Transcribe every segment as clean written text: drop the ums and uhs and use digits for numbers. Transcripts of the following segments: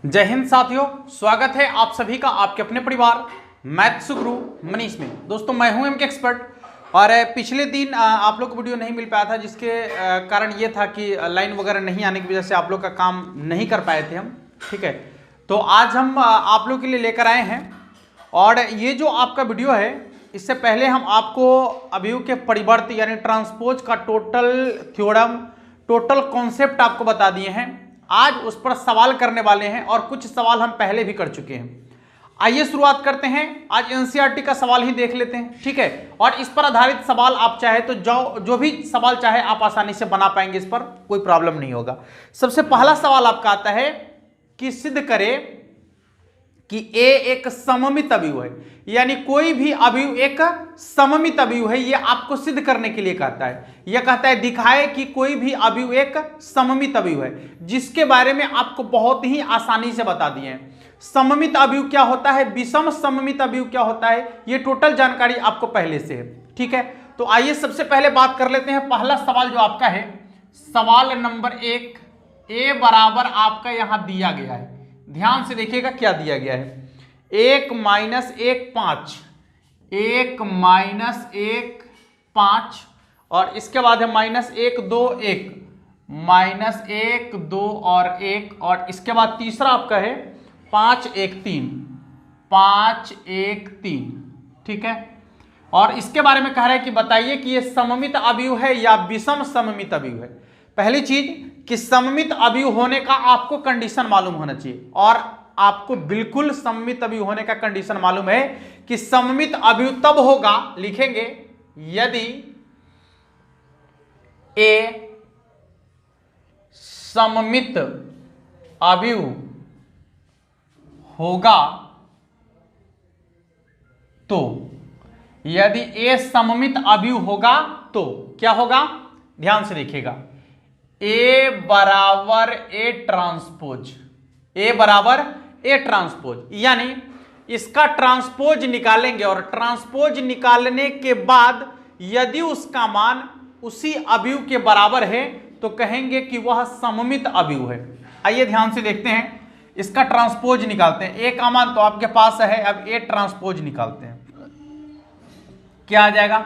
जय हिंद साथियों, स्वागत है आप सभी का आपके अपने परिवार मैथ्स गुरु मनीष में। दोस्तों मैं हूं एमके एक्सपर्ट और पिछले दिन आप लोग को वीडियो नहीं मिल पाया था, जिसके कारण ये था कि लाइन वगैरह नहीं आने की वजह से आप लोग का काम नहीं कर पाए थे हम। ठीक है, तो आज हम आप लोग के लिए लेकर आए हैं और ये जो आपका वीडियो है, इससे पहले हम आपको अवयव के परिवर्त यानी ट्रांसपोज का टोटल थ्योरम, टोटल कॉन्सेप्ट आपको बता दिए हैं। आज उस पर सवाल करने वाले हैं और कुछ सवाल हम पहले भी कर चुके हैं। आइए शुरुआत करते हैं। आज एनसीईआरटी का सवाल ही देख लेते हैं, ठीक है। और इस पर आधारित सवाल आप चाहे तो जो भी सवाल चाहे आप आसानी से बना पाएंगे, इस पर कोई प्रॉब्लम नहीं होगा। सबसे पहला सवाल आपका आता है कि सिद्ध करें कि A एक सममित अवयव है, यानी कोई भी अवयव एक सममित अवयव है। यह आपको सिद्ध करने के लिए कहता है। यह कहता है दिखाए कि कोई भी अवयव एक सममित अवयव है, जिसके बारे में आपको बहुत ही आसानी से बता दिए हैं। सममित अवयव क्या होता है, विषम सममित अवयव क्या होता है, यह टोटल जानकारी आपको पहले से है, ठीक है। तो आइए सबसे पहले बात कर लेते हैं। पहला सवाल जो आपका है, सवाल नंबर 1, A बराबर आपका यहां दिया गया है। ध्यान से देखिएगा क्या दिया गया है, 1 माइनस 1 5, 1 माइनस 1 5 और इसके बाद है माइनस 1 2 1, माइनस 1 2 और 1 और इसके बाद तीसरा आपका है 5 1 3, 5 1 3, ठीक है। और इसके बारे में कह रहा है कि बताइए कि यह सममित अवयव है या विषम सममित अवयव है। पहली चीज कि सममित अवयव होने का आपको कंडीशन मालूम होना चाहिए, और आपको बिल्कुल सममित अवयव होने का कंडीशन मालूम है कि सममित अवयव तब होगा, लिखेंगे, यदि A सममित अवयव होगा तो, यदि A सममित अवयव होगा तो क्या होगा, ध्यान से देखिएगा, A बराबर A ट्रांसपोज, A बराबर A ट्रांसपोज, यानी इसका ट्रांसपोज निकालेंगे और ट्रांसपोज निकालने के बाद यदि उसका मान उसी अवयव के बराबर है तो कहेंगे कि वह सममित अवयव है। आइए ध्यान से देखते हैं, इसका ट्रांसपोज निकालते हैं। A का मान तो आपके पास है, अब A ट्रांसपोज निकालते हैं। क्या आ जाएगा,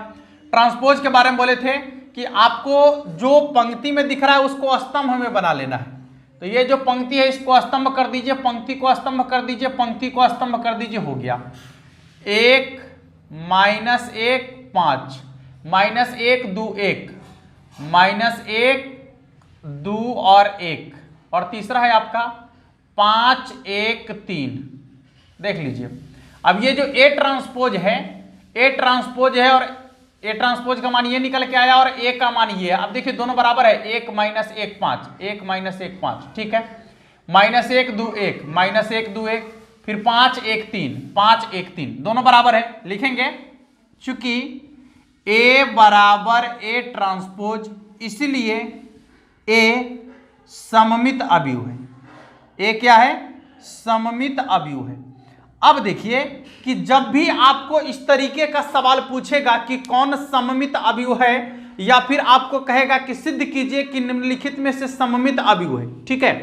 ट्रांसपोज के बारे में बोले थे कि आपको जो पंक्ति में दिख रहा है उसको स्तंभ में बना लेना है। तो ये जो पंक्ति है इसको स्तंभ कर दीजिए, पंक्ति को स्तंभ कर दीजिए, पंक्ति को स्तंभ कर दीजिए, हो गया 1 माइनस 1 5, माइनस 1 2 1, माइनस 1 2 और 1 और तीसरा है आपका 5 1 3। देख लीजिए, अब ये जो A ट्रांसपोज है, A ट्रांसपोज है और A ट्रांसपोज का मान ये निकल के आया और A का मान ये है। अब देखिए दोनों बराबर है, 1 माइनस 1 5, 1 माइनस 1 5, ठीक है। माइनस 1 2 1, माइनस 1 2 1, फिर 5 1 3, 5 1 3, दोनों बराबर है, लिखेंगे चूंकि A बराबर A ट्रांसपोज, इसलिए A सममित अवयव है। A क्या है, सममित अवयव है। अब देखिए कि जब भी आपको इस तरीके का सवाल पूछेगा कि कौन सममित अवयव है, या फिर आपको कहेगा कि सिद्ध कीजिए कि निम्नलिखित में से सममित अवयव है, ठीक है,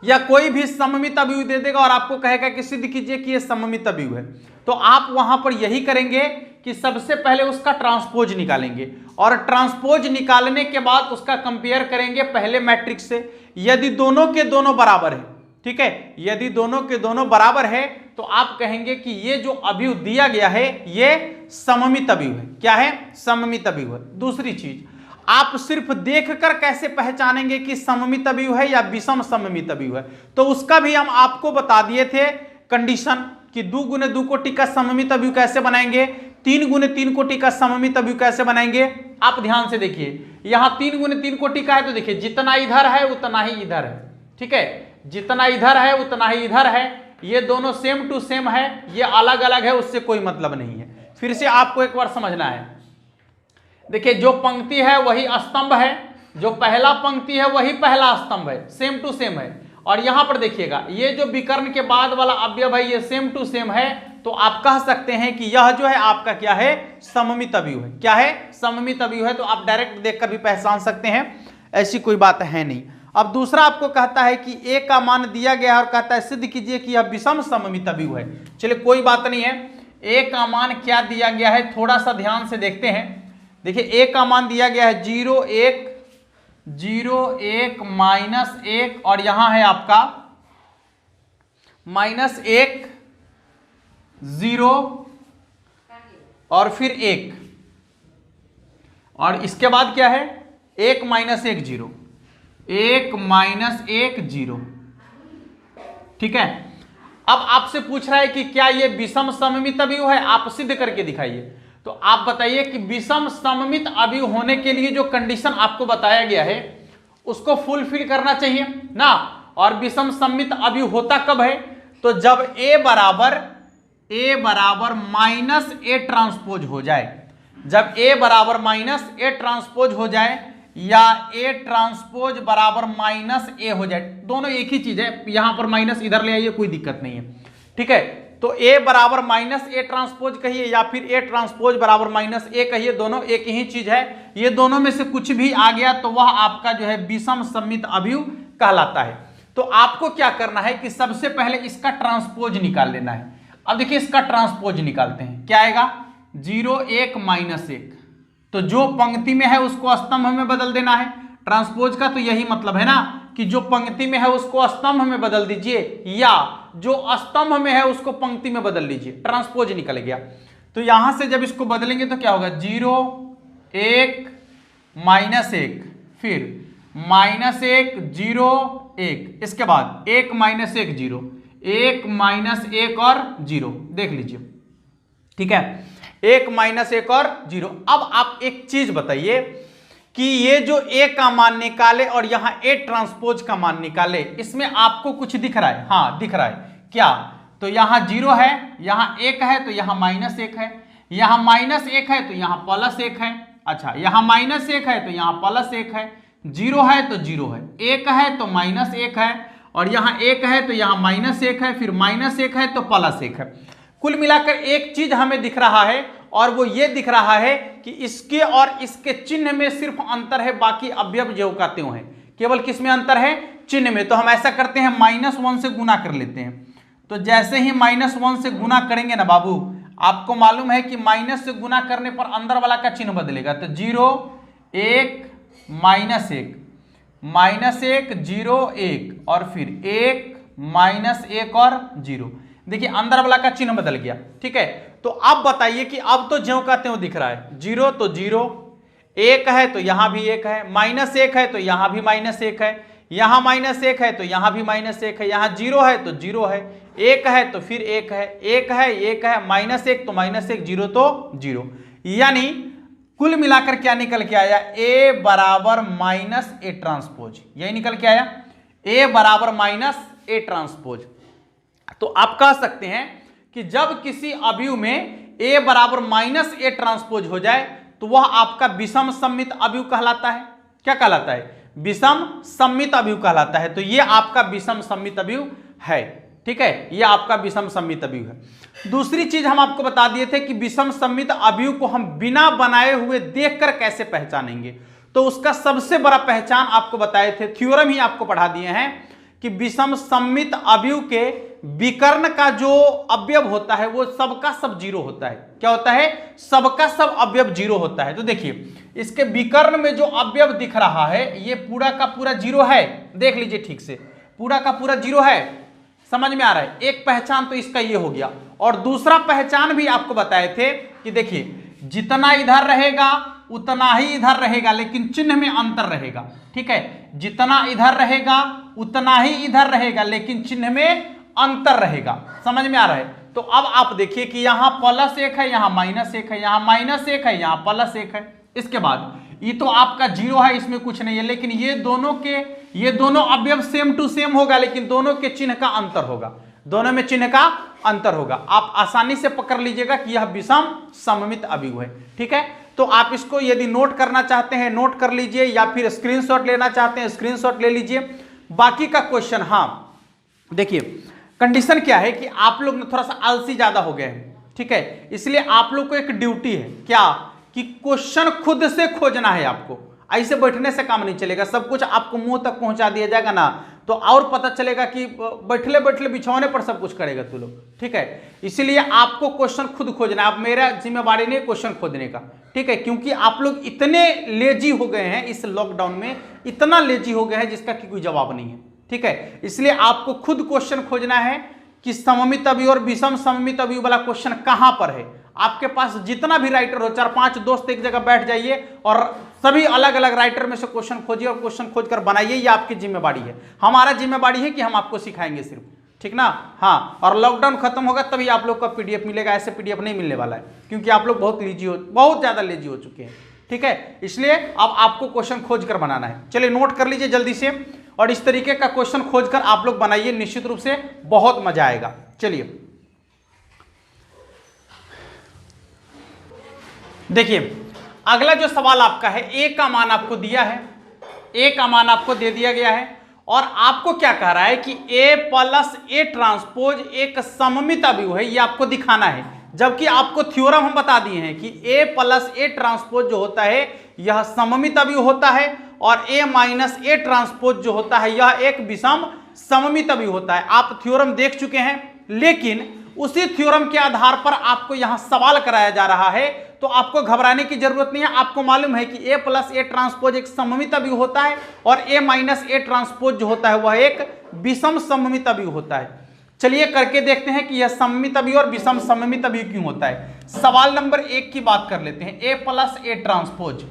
या कोई भी सममित अवयव दे देगा और आपको कहेगा कि सिद्ध कीजिए कि यह सममित अवयव है, तो आप वहां पर यही करेंगे कि सबसे पहले उसका ट्रांसपोज निकालेंगे और ट्रांसपोज निकालने के बाद उसका कंपेयर करेंगे पहले मैट्रिक्स से। यदि दोनों के दोनों बराबर है, ठीक है, यदि दोनों के दोनों बराबर है तो आप कहेंगे कि ये जो अवयव दिया गया है ये सममित अवयव है। क्या है, सममित अवयव है। दूसरी चीज, आप सिर्फ देखकर कैसे पहचानेंगे कि सममित अवयव है या विषम सममित अवयव है, तो उसका भी हम आपको बता दिए थे कंडीशन कि 2 गुने 2 कोटि का सममित अवयव कैसे बनाएंगे, 3 गुने 3 कोटि का सममित अवयव कैसे बनाएंगे। आप ध्यान से देखिए, यहां 3 गुने 3 कोटि का है तो देखिए जितना इधर है उतना ही इधर है, ठीक है, जितना इधर है उतना ही इधर है। ये दोनों सेम टू सेम है, ये अलग अलग है, उससे कोई मतलब नहीं है। फिर से आपको एक बार समझना है, देखिए जो पंक्ति है वही स्तंभ है, जो पहला पंक्ति है वही पहला स्तंभ है, सेम टू सेम है। और यहां पर देखिएगा ये जो विकर्ण के बाद वाला अवयव है ये सेम टू सेम है, तो आप कह सकते हैं कि यह जो है आपका क्या है, सममित अवयव है। क्या है, सममित अवयव है। तो आप डायरेक्ट देखकर भी पहचान सकते हैं, ऐसी कोई बात है नहीं। अब दूसरा आपको कहता है कि a का मान दिया गया है और कहता है सिद्ध कीजिए कि यह विषम सममित अवयव है। चलिए कोई बात नहीं है, a का मान क्या दिया गया है थोड़ा सा ध्यान से देखते हैं। देखिए a का मान दिया गया है 0 1 0 1 -1 और यहां है आपका -1 0 और फिर 1 और इसके बाद क्या है 1 -1 0 1 -1 0। ठीक है, अब आपसे पूछ रहा है कि क्या ये विषम सममित अवयव है, आप सिद्ध करके दिखाइए। तो आप बताइए कि विषम सममित अवयव होने के लिए जो कंडीशन आपको बताया गया है उसको फुलफिल करना चाहिए ना। और विषम सममित अवयव होता कब है, तो जब a बराबर -a ट्रांसपोज हो जाए। जब a बराबर -a ट्रांसपोज हो जाए या a ट्रांसपोज बराबर -a हो जाए, दोनों एक ही चीज है, यहां पर माइनस इधर ले आइए कोई दिक्कत नहीं है। ठीक है, तो a बराबर -a ट्रांसपोज कहिए या फिर a ट्रांसपोज बराबर -a कहिए, दोनों एक ही चीज है। ये दोनों में से कुछ भी आ गया तो वह आपका जो है विषम सममित अवयव कहलाता है। तो आपको क्या करना है कि सबसे पहले इसका ट्रांसपोज निकाल लेना है। अब देखिए इसका ट्रांसपोज निकालते हैं, क्या आएगा 0 1 -1, तो जो पंक्ति में है उसको स्तंभ में बदल देना है। ट्रांसपोज का तो यही मतलब है ना कि जो पंक्ति में है उसको स्तंभ में बदल दीजिए या जो स्तंभ में है उसको पंक्ति में बदल लीजिए, ट्रांसपोज निकल गया। तो यहां से जब इसको बदलेंगे तो क्या होगा 0 1 -1 फिर -1 0 1, इसके बाद 1 -1 0 1 -1 और 0, देख लीजिए। ठीक है, 1 -1 और 0। अब आप एक चीज बताइए कि ये जो a का मान निकाले और यहां a ट्रांसपोज का मान निकाले, इसमें आपको कुछ दिख रहा है? हाँ दिख रहा है। क्या? तो यहां 0 है, यहां 1 है तो यहां -1 है, यहां -1 है तो यहां +1 है। अच्छा, यहां -1 है तो यहां +1 है, 0 है तो 0 है, 1 है तो -1 है और यहां 1 है तो यहां -1 है, फिर -1 है तो +1 है। कुल मिलाकर एक चीज हमें दिख रहा है और वो ये दिख रहा है कि इसके और इसके चिन्ह में सिर्फ अंतर है, बाकी अवयव ज्यों का त्यों है। केवल किस में अंतर है? चिन्ह में। तो हम ऐसा करते हैं -1 से गुना कर लेते हैं। तो जैसे ही -1 से गुना करेंगे ना बाबू, आपको मालूम है कि माइनस से गुना करने पर अंदर वाला का चिन्ह बदलेगा। तो 0 1 -1 -1 0 1 और फिर 1 -1 और 0। देखिए अंदर वाला का चिन्ह बदल गया। ठीक है, तो अब बताइए कि अब तो ज्यों का त्यों दिख रहा है। 0 तो 0, 1 है तो यहां भी 1 है, -1 है तो यहां भी -1 है, यहां -1 है तो यहां भी -1 है, यहां 0 है तो 0 है, 1 है तो फिर 1 है, 1 है 1 है, -1 तो -1, 0 तो 0। यानी कुल मिलाकर क्या निकल के आया? a बराबर -a ट्रांसपोज, यही निकल के आया, a बराबर -a ट्रांसपोज। तो आप कह सकते हैं कि जब किसी अवयव में a बराबर -a ट्रांसपोज हो जाए तो वह आपका विषम सममित अवयव कहलाता है। क्या कहलाता है? विषम सममित अवयव कहलाता है। तो ये आपका विषम सममित अवयव है। ठीक है, ये आपका विषम सममित अवयव है। दूसरी चीज हम आपको बता दिए थे कि विषम सममित अवयव को हम बिना बनाए हुए देखकर कैसे पहचानेंगे। तो उसका सबसे बड़ा पहचान आपको बताए थे, थ्योरम ही आपको पढ़ा दिए हैं कि विषम सममित अवयव के विकर्ण का जो अवयव होता है वो सबका सब 0 होता है। क्या होता है? सबका सब अवयव 0 होता है। तो देखिए इसके विकर्ण में जो अवयव दिख रहा है ये पूरा का पूरा 0 है। देख लीजिए ठीक से, पूरा का पूरा 0 है। समझ में आ रहा है? एक पहचान तो इसका ये हो गया। और दूसरा पहचान भी आपको बताए थे कि देखिए जितना इधर रहेगा उतना ही इधर रहेगा, लेकिन चिन्ह में अंतर रहेगा। ठीक है, जितना इधर रहेगा उतना ही इधर रहेगा, लेकिन चिन्ह में अंतर रहेगा। समझ में आ रहा है? तो अब आप देखिए कि यहां +1 है, यहां -1 है, यहां -1 है, यहां +1 है। इसके बाद ये तो आपका 0 है, इसमें कुछ नहीं है, लेकिन ये दोनों अवयव सेम टू सेम होगा, लेकिन दोनों के चिन्ह का अंतर होगा। दोनों में चिन्ह का अंतर होगा। आप आसानी से पकड़ लीजिएगा कि यह विषम सममित अवयव है। ठीक है, तो आप इसको यदि नोट करना चाहते हैं नोट कर लीजिए, या फिर स्क्रीनशॉट लेना चाहते हैं स्क्रीनशॉट ले लीजिए। बाकी का क्वेश्चन, हाँ देखिए कंडीशन क्या है कि आप लोग थोड़ा सा आलसी ज्यादा हो गए हैं। ठीक है, इसलिए आप लोग को एक ड्यूटी है, क्या कि क्वेश्चन खुद से खोजना है। आपको ऐसे बैठने से काम नहीं चलेगा, सब कुछ आपको मुंह तक पहुंचा दिया जाएगा ना तो और पता चलेगा कि बैठले बैठले बिछौने पर सब कुछ करेगा तू लोग, ठीक है। इसलिए आपको क्वेश्चन खुद खोजना है, अब मेरा जिम्मेवारी नहीं क्वेश्चन खोजने का, ठीक है, क्योंकि आप लोग इतने लेजी हो गए हैं इस लॉकडाउन में, इतना लेजी हो गए हैं जिसका कि कोई जवाब नहीं है, ठीक है। इसलिए आपको खुद क्वेश्चन खोजना है कि सममित अवयव और विषम सममित अवयव वाला क्वेश्चन कहां पर है। आपके पास जितना भी राइटर हो, 4-5 दोस्त एक जगह बैठ जाइए और सभी अलग अलग राइटर में से क्वेश्चन खोजिए और क्वेश्चन खोज कर बनाइए, ये आपकी जिम्मेवारी है। हमारा जिम्मेवारी है कि हम आपको सिखाएंगे सिर्फ, ठीक ना। हाँ, और लॉकडाउन खत्म होगा तभी आप लोग का पीडीएफ मिलेगा, ऐसे पीडीएफ नहीं मिलने वाला है क्योंकि आप लोग बहुत ज्यादा लेजी हो चुके हैं, ठीक है। इसलिए अब आपको क्वेश्चन खोज कर बनाना है। चलिए नोट कर लीजिए जल्दी से, और इस तरीके का क्वेश्चन खोज कर आप लोग बनाइए, निश्चित रूप से बहुत मजा आएगा। चलिए देखिए, अगला जो सवाल आपका है, ए का मान आपको दिया है, ए का मान आपको दे दिया गया है और आपको क्या कह रहा है कि ए प्लस ए ट्रांसपोज एक सममित अवयव है, ये आपको दिखाना है। जबकि आपको थ्योरम हम बता दिए हैं कि ए प्लस ए ट्रांसपोज जो होता है यह सममित अवयव होता है और ए माइनस ए ट्रांसपोज जो होता है यह एक विषम सममित अवयव होता है। आप थ्योरम देख चुके हैं, लेकिन उसी थ्योरम के आधार पर आपको यहां सवाल कराया जा रहा है, तो आपको घबराने की जरूरत नहीं है। आपको मालूम है कि ए प्लस ए ट्रांसपोज एक सममित अवयव होता है और ए माइनस ए ट्रांसपोज जो होता है वह एक विषम सममित अवयव होता है। चलिए करके देखते हैं कि यह सममित अवयव और विषम सममित अवयव क्यों होता है। सवाल नंबर 1 की बात कर लेते हैं, A plus A transpose,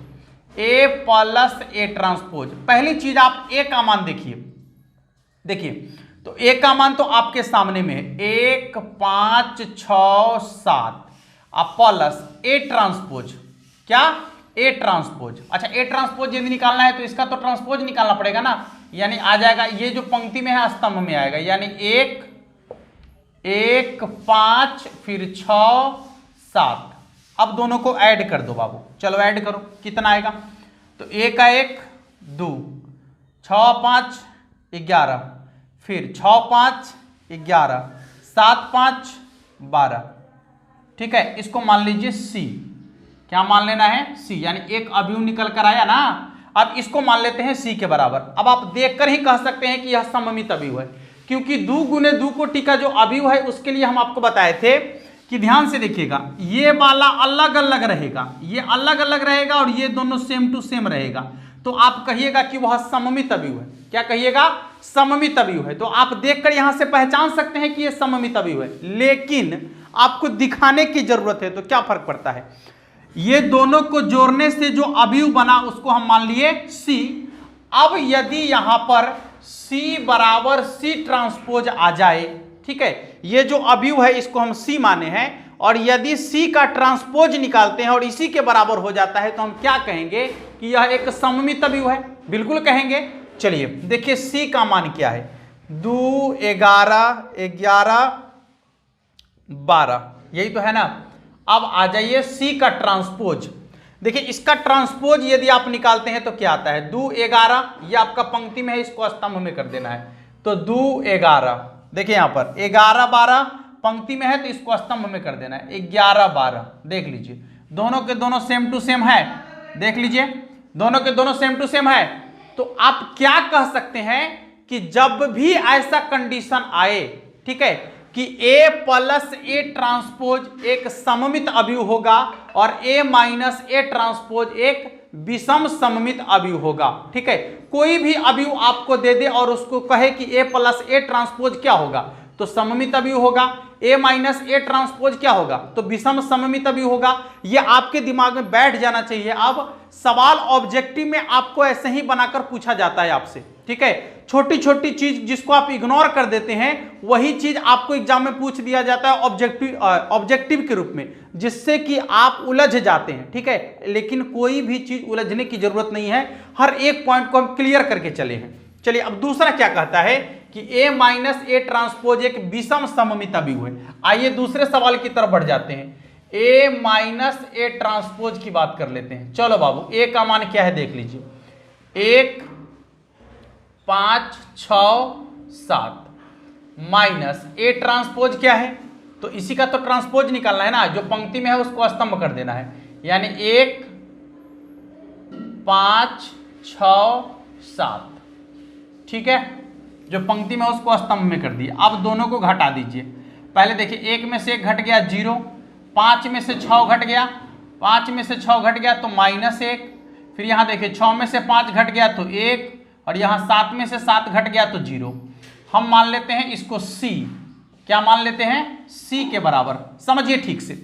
A plus A transpose. पहली चीज आप ए का मान देखिए, तो ए का मान तो आपके सामने में है 1 5 6 7 प्लस ए ट्रांसपोज, क्या ए ट्रांसपोज। अच्छा, ए ट्रांसपोज यदि निकालना है तो इसका तो ट्रांसपोज निकालना पड़ेगा ना, यानी आ जाएगा ये जो पंक्ति में है स्तंभ में आएगा, यानी 1 1 5 फिर 6 7। अब दोनों को ऐड कर दो बाबू, चलो ऐड करो, कितना आएगा, तो 1 का 1 2 6 5 11 फिर 6 5 11 7 5 12, ठीक है। इसको मान लीजिए सी, क्या मान लेना है सी, यानी एक अवयव निकल कर आया ना। अब इसको मान लेते हैं सी के बराबर। अब आप देखकर ही कह सकते हैं कि यह सममित अवयव है, क्योंकि 2 गुने 2 कोटि का जो अवयव है उसके लिए हम आपको बताए थे कि ध्यान से देखिएगा, ये वाला अलग अलग रहेगा, ये अलग अलग रहेगा और ये दोनों सेम टू सेम रहेगा, तो आप कहिएगा कि वह सममित अवयव है। क्या कहिएगा, सममित अवयव है। तो आप देखकर यहां से पहचान सकते हैं कि यह सममित अवयव है, लेकिन आपको दिखाने की जरूरत है। तो क्या फर्क पड़ता है, ये दोनों को जोड़ने से जो अवयव बना उसको हम मान लिए सी। अब यदि यहां पर सी बराबर सी ट्रांसपोज आ जाए, ठीक है, ये जो अवयव है इसको हम सी माने हैं, और यदि सी का ट्रांसपोज निकालते हैं और इसी के बराबर हो जाता है तो हम क्या कहेंगे कि यह एक सममित अवयव है, बिल्कुल कहेंगे। चलिए देखिए सी का मान क्या है, 2 11 11 12, यही तो है ना। अब आ जाइए सी का ट्रांसपोज, देखिए इसका ट्रांसपोज यदि आप निकालते हैं तो क्या आता है, 2 11, ये आपका पंक्ति में है, इसको स्तंभ में कर देना है, तो 2 11, देखिए यहां पर 11 12 पंक्ति में है तो इसको स्तंभ में कर देना है, 11 12। देख लीजिए दोनों के दोनों सेम टू सेम है, देख लीजिए दोनों के दोनों सेम टू सेम है। तो आप क्या कह सकते हैं कि जब भी ऐसा कंडीशन आए, ठीक है, कि ए प्लस ए ट्रांसपोज एक सममित अवयव होगा और ए माइनस ए ट्रांसपोज एक विषम सममित अवयव होगा, ठीक है। कोई भी अवयव आपको दे दे और उसको कहे कि ए प्लस ए ट्रांसपोज क्या होगा, तो सममित अवयव होगा। ए माइनस ए ट्रांसपोज क्या होगा, तो विषम सममित अवयव होगा। ये आपके दिमाग में बैठ जाना चाहिए। अब सवाल ऑब्जेक्टिव में आपको ऐसे ही बनाकर पूछा जाता है आपसे, ठीक है। छोटी छोटी चीज जिसको आप इग्नोर कर देते हैं वही चीज आपको एग्जाम में पूछ दिया जाता है ऑब्जेक्टिव के रूप में, जिससे कि आप उलझ जाते हैं, ठीक है। लेकिन कोई भी चीज उलझने की जरूरत नहीं है, हर एक पॉइंट को हम क्लियर करके चले हैं। चलिए अब दूसरा क्या कहता है कि ए माइनस ए ट्रांसपोज एक विषम सममित अवयव है। आइए दूसरे सवाल की तरफ बढ़ जाते हैं, ए माइनस ए ट्रांसपोज की बात कर लेते हैं। चलो बाबू ए का मान क्या है देख लीजिए, 1 5 6 7 माइनस ए ट्रांसपोज क्या है, तो इसी का तो ट्रांसपोज निकालना है ना, जो पंक्ति में है उसको स्तंभ कर देना है, यानी 1 5 6 7, ठीक है। जो पंक्ति में उसको स्तंभ में कर दिए। अब दोनों को घटा दीजिए। पहले देखिए 1 में से 1 घट गया 0, 5 में से 6 घट गया, 5 में से 6 घट गया तो -1, फिर यहाँ देखिए 6 में से 5 घट गया तो 1, और यहाँ 7 में से 7 घट गया तो 0। हम मान लेते हैं इसको C, क्या मान लेते हैं? C के बराबर। समझिए ठीक से,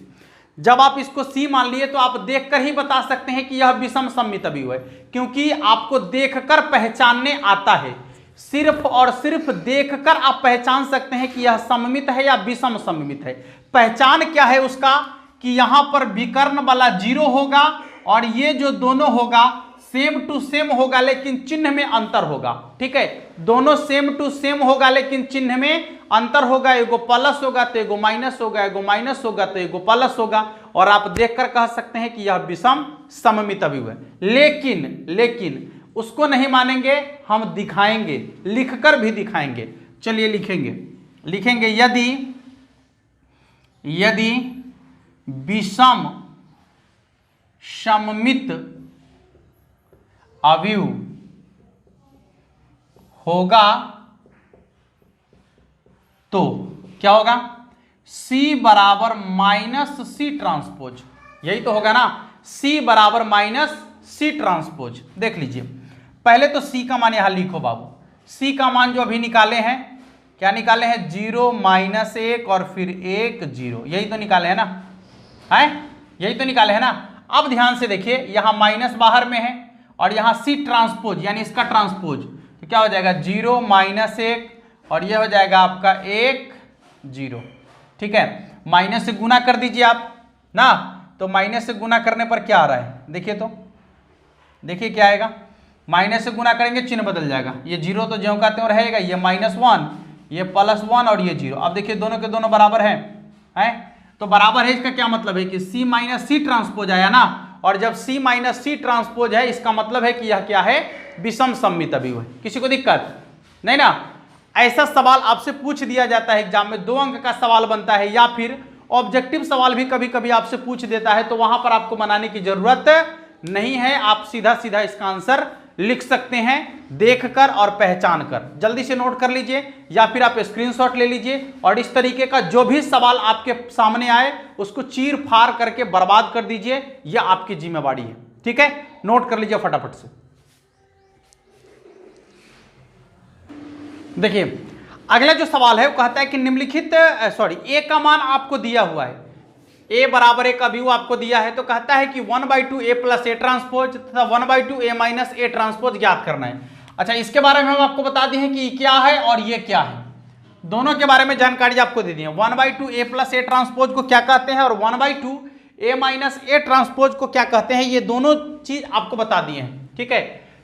जब आप इसको C मान लिए तो आप देखकर ही बता सकते हैं कि यह विषम सममित अवयव है, क्योंकि आपको देखकर पहचानने आता है। सिर्फ और सिर्फ देखकर आप पहचान सकते हैं कि यह सममित है या विषम सममित है। पहचान क्या है उसका? कि यहां पर विकर्ण वाला 0 होगा और ये जो दोनों होगा सेम टू सेम होगा, लेकिन चिन्ह में अंतर होगा, ठीक है। दोनों सेम टू सेम होगा लेकिन चिन्ह में अंतर होगा, एगो प्लस होगा तो एगो माइनस होगा, एगो माइनस होगा तो एगो प्लस होगा, और आप देखकर कह सकते हैं कि यह विषम सममित अवयव है। लेकिन उसको नहीं मानेंगे, हम दिखाएंगे, लिखकर भी दिखाएंगे। चलिए लिखेंगे यदि विषम सममित अवयव होगा तो क्या होगा? C बराबर -C ट्रांसपोज, यही तो होगा ना। C बराबर -C ट्रांसपोज। देख लीजिए, पहले तो C का मान यहां लिखो बाबू। C का मान जो अभी निकाले हैं, क्या निकाले हैं? 0 -1 और फिर 1 0, यही तो निकाले हैं ना, है यही तो निकाले हैं ना। अब ध्यान से देखिए, यहां माइनस बाहर में है और यहां C ट्रांसपोज यानी इसका ट्रांसपोज, तो क्या हो जाएगा? 0 -1 और ये हो जाएगा आपका 1 0, ठीक है। माइनस से गुना कर दीजिए आप ना, तो माइनस से गुना करने पर क्या आ रहा है? देखिए क्या आएगा? माइनस से गुना करेंगे चिन्ह बदल जाएगा, ये 0 तो ज्यों का त्यों रहेगा, ये -1, ये +1 और ये 0। अब देखिए दोनों के दोनों बराबर हैं, तो बराबर है, इसका क्या मतलब है कि C -C ट्रांसपोज आया ना, और जब C -C ट्रांसपोज है इसका मतलब है कि यह क्या है? विषम सममित अवयव है। किसी को दिक्कत नहीं ना? ऐसा सवाल आपसे पूछ दिया जाता है एग्जाम में, 2 अंक का सवाल बनता है, या फिर ऑब्जेक्टिव सवाल भी कभी कभी आपसे पूछ देता है, तो वहां पर आपको बनाने की जरूरत नहीं है। आप सीधा इसका आंसर लिख सकते हैं देखकर और पहचान कर। जल्दी से नोट कर लीजिए, या फिर आप स्क्रीनशॉट ले लीजिए, और इस तरीके का जो भी सवाल आपके सामने आए उसको चीर फाड़ करके बर्बाद कर दीजिए, यह आपकी जिम्मेवारी है, ठीक है। नोट कर लीजिए फटाफट से। देखिए अगला जो सवाल है वो कहता है कि निम्नलिखित A का मान आपको दिया हुआ है, A बराबर एक अवयव आपको दिया है, तो कहता है कि 1/2 A + A ट्रांसपोज तथा 1/2 A - A ट्रांसपोज ज्ञात करना है। अच्छा, इसके बारे में हम आपको बता दिए हैं कि क्या है और ये क्या है, दोनों के बारे में जानकारी आपको दे दी है। 1/2 A + A ट्रांसपोज को क्या कहते हैं और 1/2 A - A ट्रांसपोज को क्या कहते हैं, ये दोनों चीज आपको बता दिए हैं, ठीक है।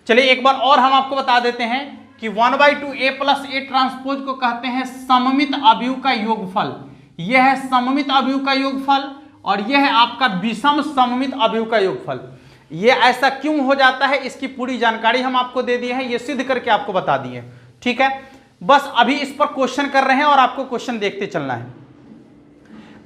चलिए एक बार और हम आपको बता देते हैं कि 1/2 A + A ट्रांसपोज को कहते हैं सममित अवयव का योगफल। यह है सममित अवयव का योगफल और यह है आपका विषम सममित अवयव का योगफल। यह ऐसा क्यों हो जाता है इसकी पूरी जानकारी हम आपको दे दिए हैं, यह सिद्ध करके आपको बता दिए, ठीक है। बस अभी इस पर क्वेश्चन कर रहे हैं और आपको क्वेश्चन देखते चलना है।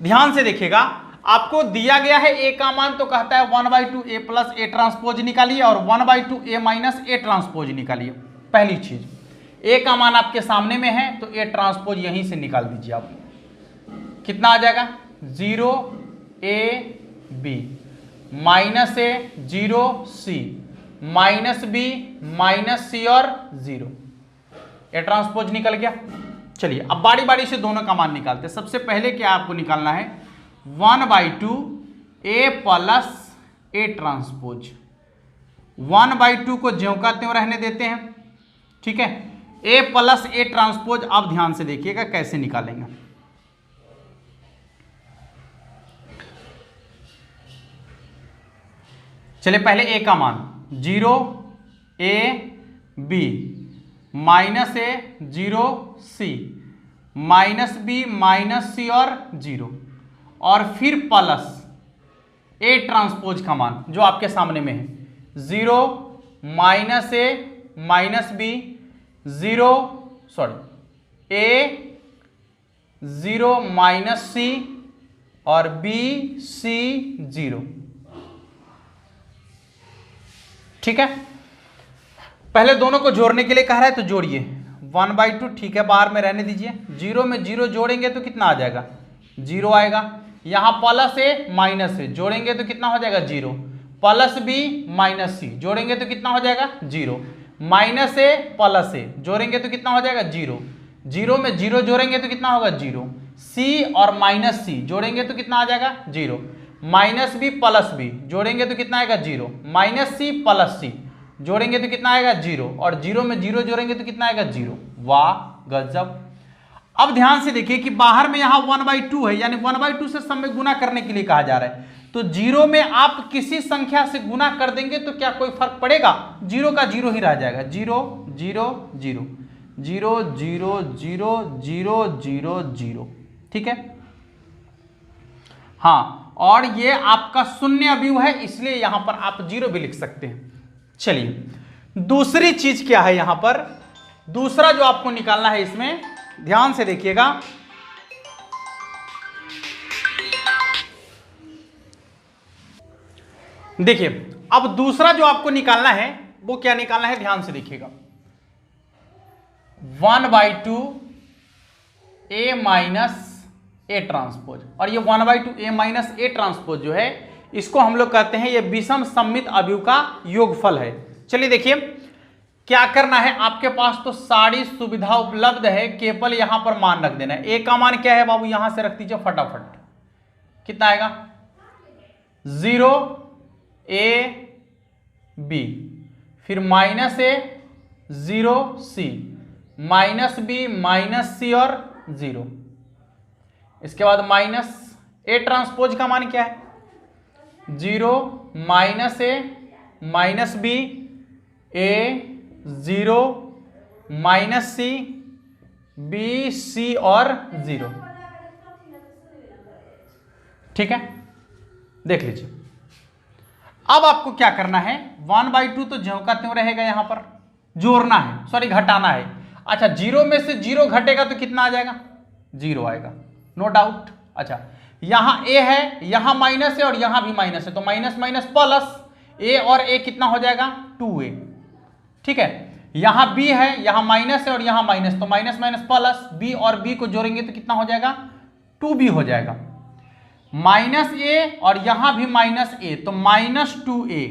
ध्यान से देखिएगा, आपको दिया गया है A का मान, तो कहता है 1/2 A + A ट्रांसपोज निकालिए और 1/2 A - A ट्रांसपोज निकालिए। पहली चीज, A का मान आपके सामने में है तो A ट्रांसपोज यहीं से निकाल दीजिए आप। कितना आ जाएगा? 0 A B -A 0 C -B -C और 0, A ट्रांसपोज निकल गया। चलिए अब बारी बारी से दोनों का मान निकालते हैं। सबसे पहले क्या आपको निकालना है? 1/2 A + A ट्रांसपोज। 1/2 को ज्यों का त्यों रहने देते हैं, ठीक है। A + A ट्रांसपोज अब ध्यान से देखिएगा कैसे निकालेंगे। चलिए पहले A का मान 0 A B -A 0 C -B -C और 0, और फिर प्लस A ट्रांसपोज का मान जो आपके सामने में है 0 -A -B 0 A 0 -C और B C 0। ठीक है, पहले दोनों को जोड़ने के लिए कह रहा है तो जोड़िए, 1/2 ठीक है, बाहर में रहने दीजिए। 0 में 0 जोड़ेंगे तो कितना आ जाएगा, 0 आएगा। यहां प्लस ए माइनस ए जोड़ेंगे तो कितना हो जाएगा, 0। प्लस बी माइनस सी जोड़ेंगे तो कितना हो जाएगा, 0। माइनस ए प्लस ए जोड़ेंगे तो कितना हो जाएगा, 0। 0 में 0 जोड़ेंगे तो कितना होगा, 0। सी और माइनस सी जोड़ेंगे तो कितना आ जाएगा, 0। माइनस बी प्लस बी जोड़ेंगे तो कितना आएगा, 0। माइनस सी प्लस सी जोड़ेंगे तो कितना आएगा, 0। और 0 में 0 जोड़ेंगे तो कितना आएगा, 0। वाह गजब। अब ध्यान से देखिए कि बाहर में यहां 1/2 है, यानी 1/2 से सब में गुना करने के लिए कहा जा रहा है। तो 0 में आप किसी संख्या से गुना कर देंगे तो क्या कोई फर्क पड़ेगा, 0 का 0 ही रह जाएगा। 0 0 0 0 0 0 0 0 0, ठीक है। हाँ, और ये आपका शून्य अवयव है, इसलिए यहां पर आप 0 भी लिख सकते हैं। चलिए दूसरी चीज क्या है यहां पर, दूसरा जो आपको निकालना है इसमें, ध्यान से देखिएगा। देखिए अब दूसरा जो आपको निकालना है वो क्या निकालना है, ध्यान से देखिएगा। 1/2 ए माइनस ए ट्रांसपोज, और ये 1/2 ए माइनस ए ट्रांसपोज जो है इसको हम लोग कहते हैं ये विषम सममित अवयव का योगफल है। चलिए देखिए क्या करना है, आपके पास तो सारी सुविधा उपलब्ध है, केवल यहां पर मान रख देना है। ए का मान क्या है बाबू, यहां से रख दीजिए फटाफट, कितना आएगा, 0 ए बी, फिर माइनस ए 0 सी, माइनस बी माइनस सी और 0। इसके बाद माइनस ए ट्रांसपोज का मान क्या है, 0 माइनस ए माइनस बी, ए 0 माइनस सी, बी सी और 0, ठीक है। देख लीजिए अब आपको क्या करना है, 1/2 तो ज्यों का त्यों रहेगा, यहां पर जोड़ना है, सॉरी घटाना है। अच्छा 0 में से 0 घटेगा तो कितना आ जाएगा, 0 आएगा, नो डाउट। अच्छा यहां ए है, यहां माइनस है और यहां भी माइनस है, तो माइनस माइनस प्लस, ए और ए कितना हो जाएगा, 2a, ठीक है। यहां b है, यहां माइनस है और यहां माइनस, तो माइनस माइनस प्लस, b और b को जोड़ेंगे तो कितना हो जाएगा, 2b हो जाएगा। माइनस ए और यहां भी माइनस ए, तो माइनस 2a,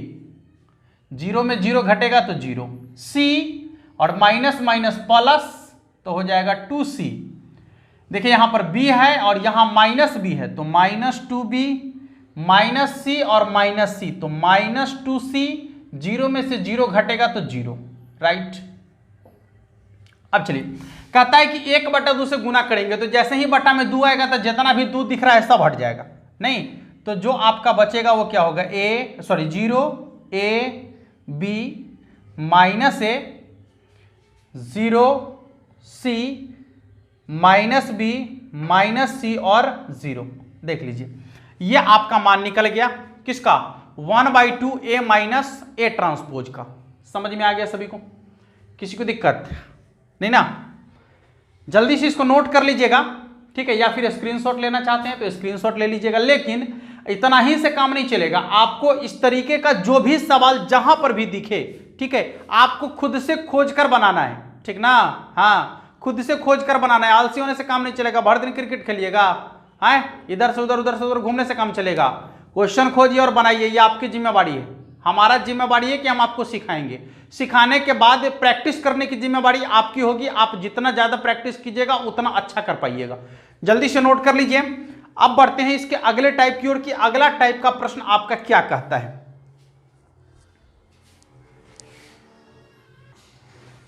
0 में 0 घटेगा तो 0, c और माइनस माइनस प्लस तो हो जाएगा 2c। देखिए यहां पर b है और यहां माइनस b है, तो माइनस 2b माइनस c और माइनस c, तो माइनस 2c, 0 में से 0 घटेगा तो 0, राइट। अब चलिए कहता है कि 1/2 से गुना करेंगे तो जैसे ही बटा में 2 आएगा तो जितना भी 2 दिख रहा है सब हट जाएगा, नहीं तो जो आपका बचेगा वो क्या होगा, 0 a b minus a 0 c minus b minus c और 0। देख लीजिए ये आपका मान निकल गया, किसका, 1/2 ए माइनस ए ट्रांसपोज का। समझ में आ गया सभी को, किसी को दिक्कत नहीं ना, जल्दी से इसको नोट कर लीजिएगा, ठीक है, या फिर स्क्रीनशॉट लेना चाहते हैं तो स्क्रीनशॉट ले लीजिएगा। लेकिन इतना ही से काम नहीं चलेगा, आपको इस तरीके का जो भी सवाल जहां पर भी दिखे, ठीक है, आपको खुद से खोज कर बनाना है, ठीक ना, हाँ खुद से खोज कर बनाना है, आलसी होने से काम नहीं चलेगा। भर दिन क्रिकेट खेलिएगा, है इधर से उधर घूमने से काम चलेगा। क्वेश्चन खोजिए और बनाइए, ये आपकी जिम्मेवारी है, हमारा जिम्मेवारी है कि हम आपको सिखाएंगे। सिखाने के बाद प्रैक्टिस करने की जिम्मेवारी आपकी होगी, आप जितना ज्यादा प्रैक्टिस कीजिएगा उतना अच्छा कर पाइएगा। जल्दी से नोट कर लीजिए। अब बढ़ते हैं इसके अगले टाइप की ओर कि अगला टाइप का प्रश्न आपका क्या कहता है।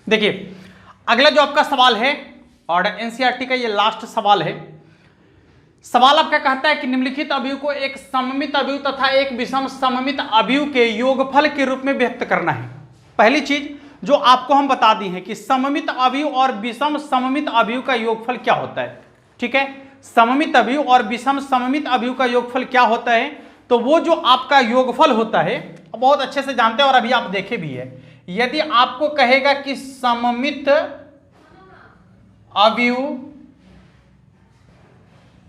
देखिए अगला जो आपका सवाल है और एनसीईआरटी का ये लास्ट सवाल है। सवाल आपका कहता है कि निम्नलिखित अवयव को एक सममित अवयव तथा एक विषम सममित अवयव के योगफल के रूप में व्यक्त करना है। पहली चीज जो आपको हम बता दी है कि सममित अवयव और विषम सममित अवयव का योगफल क्या होता है, ठीक है। सममित अवयव और विषम सममित अवयव का योगफल क्या होता है, तो वो जो आपका योगफल होता है बहुत अच्छे से जानते हैं और अभी आप देखे भी है। यदि आपको कहेगा कि सममित अवयव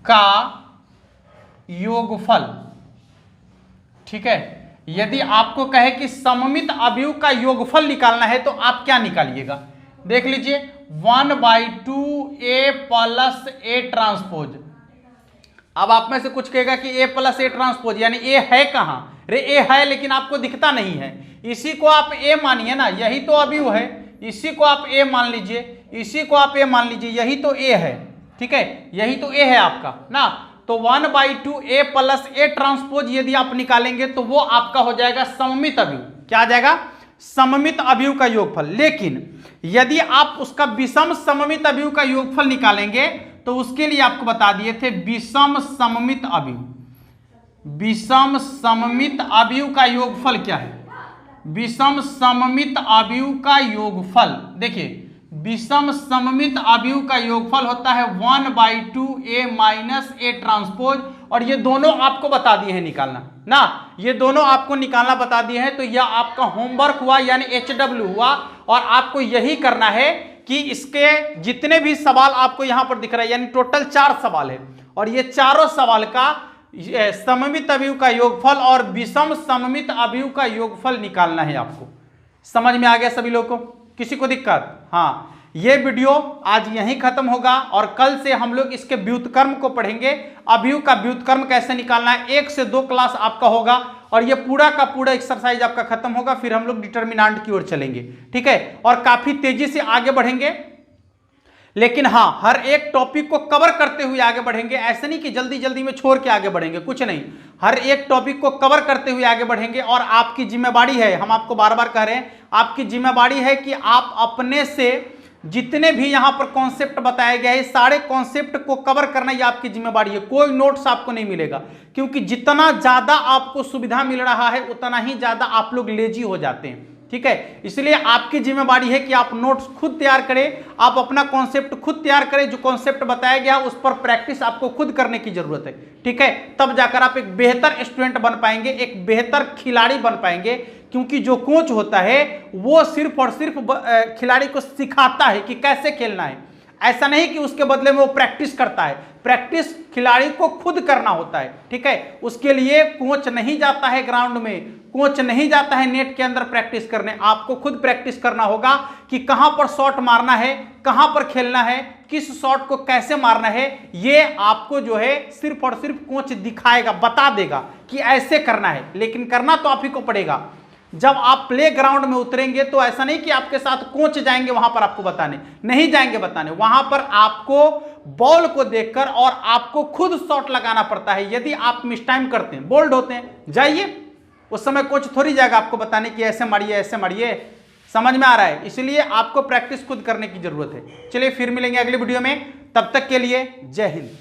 का योगफल, ठीक है, यदि आपको कहे कि सममित अवयव का योगफल निकालना है तो आप क्या निकालिएगा, देख लीजिए 1/2 A प्लस A ट्रांसपोज। अब आप में से कुछ कहेगा कि A प्लस A ट्रांसपोज यानी A है कहां, रे A है लेकिन आपको दिखता नहीं है, इसी को आप A मानिए ना, यही तो अवयव है, इसी को आप A मान लीजिए, इसी को आप A मान लीजिए, यही तो A है, ठीक है, यही तो A है आपका ना। तो 1/2 A प्लस A ट्रांसपोज यदि आप निकालेंगे तो वो आपका हो जाएगा सममित अवयव। क्या आ जाएगा, सममित अवयव का योगफल। लेकिन यदि आप उसका विषम सममित अवयव का योगफल निकालेंगे तो उसके लिए आपको बता दिए थे विषम सममित अवयव। विषम सममित अवयव का योगफल क्या है, विषम सममित अवयव का योगफल, देखिए विषम सममित अवयव का योगफल होता है 1/2 A माइनस A ट्रांसपोज, और ये दोनों आपको बता दिए हैं निकालना ना, ये दोनों आपको निकालना बता दिए हैं। तो यह आपका होमवर्क हुआ यानी HW हुआ, और आपको यही करना है कि इसके जितने भी सवाल आपको यहां पर दिख रहा है, यानी टोटल 4 सवाल है, और ये चारों सवाल का सममित अवयव का योगफल और विषम सममित अवयव का योगफल निकालना है आपको। समझ में आ गया सभी लोगों को, किसी को दिक्कत? हाँ, ये वीडियो आज यहीं खत्म होगा, और कल से हम लोग इसके व्युत्क्रम को पढ़ेंगे। अवयव का व्युत्क्रम कैसे निकालना है, 1 से 2 क्लास आपका होगा, और ये पूरा का पूरा एक्सरसाइज आपका खत्म होगा, फिर हम लोग डिटर्मिनेंट की ओर चलेंगे, ठीक है, और काफी तेजी से आगे बढ़ेंगे। लेकिन हाँ, हर एक टॉपिक को कवर करते हुए आगे बढ़ेंगे, ऐसे नहीं कि जल्दी जल्दी में छोड़ के आगे बढ़ेंगे, कुछ नहीं, हर एक टॉपिक को कवर करते हुए आगे बढ़ेंगे। और आपकी जिम्मेवारी है, हम आपको बार बार कह रहे हैं, आपकी जिम्मेवारी है कि आप अपने से जितने भी यहां पर कॉन्सेप्ट बताए गए हैं, सारे कॉन्सेप्ट को कवर करना ये आपकी जिम्मेवारी है। कोई नोट्स आपको नहीं मिलेगा, क्योंकि जितना ज्यादा आपको सुविधा मिल रहा है उतना ही ज्यादा आप लोग लेजी हो जाते हैं, ठीक है। इसलिए आपकी जिम्मेवारी है कि आप नोट्स खुद तैयार करें, आप अपना कॉन्सेप्ट खुद तैयार करें, जो कॉन्सेप्ट बताया गया उस पर प्रैक्टिस आपको खुद करने की जरूरत है, ठीक है। तब जाकर आप एक बेहतर स्टूडेंट बन पाएंगे, एक बेहतर खिलाड़ी बन पाएंगे, क्योंकि जो कोच होता है वो सिर्फ और सिर्फ खिलाड़ी को सिखाता है कि कैसे खेलना है, ऐसा नहीं कि उसके बदले में वो प्रैक्टिस करता है। प्रैक्टिस खिलाड़ी को खुद करना होता है, ठीक है। उसके लिए कोच नहीं जाता है ग्राउंड में, कोच नहीं जाता है नेट के अंदर प्रैक्टिस करने, आपको खुद प्रैक्टिस करना होगा कि कहां पर शॉट मारना है, कहां पर खेलना है, किस शॉट को कैसे मारना है। ये आपको जो है सिर्फ और सिर्फ कोच दिखाएगा, बता देगा कि ऐसे करना है, लेकिन करना तो आप ही को पड़ेगा। जब आप प्ले ग्राउंड में उतरेंगे तो ऐसा नहीं कि आपके साथ कोच जाएंगे वहां पर आपको बताने, नहीं जाएंगे बताने, वहां पर आपको बॉल को देखकर और आपको खुद शॉट लगाना पड़ता है। यदि आप मिस टाइम करते हैं, बोल्ड होते हैं, जाइए, उस समय कोच थोड़ी जाएगा आपको बताने कि ऐसे मारिए ऐसे मारिए। समझ में आ रहा है? इसलिए आपको प्रैक्टिस खुद करने की जरूरत है। चलिए फिर मिलेंगे अगली वीडियो में, तब तक के लिए जय हिंद।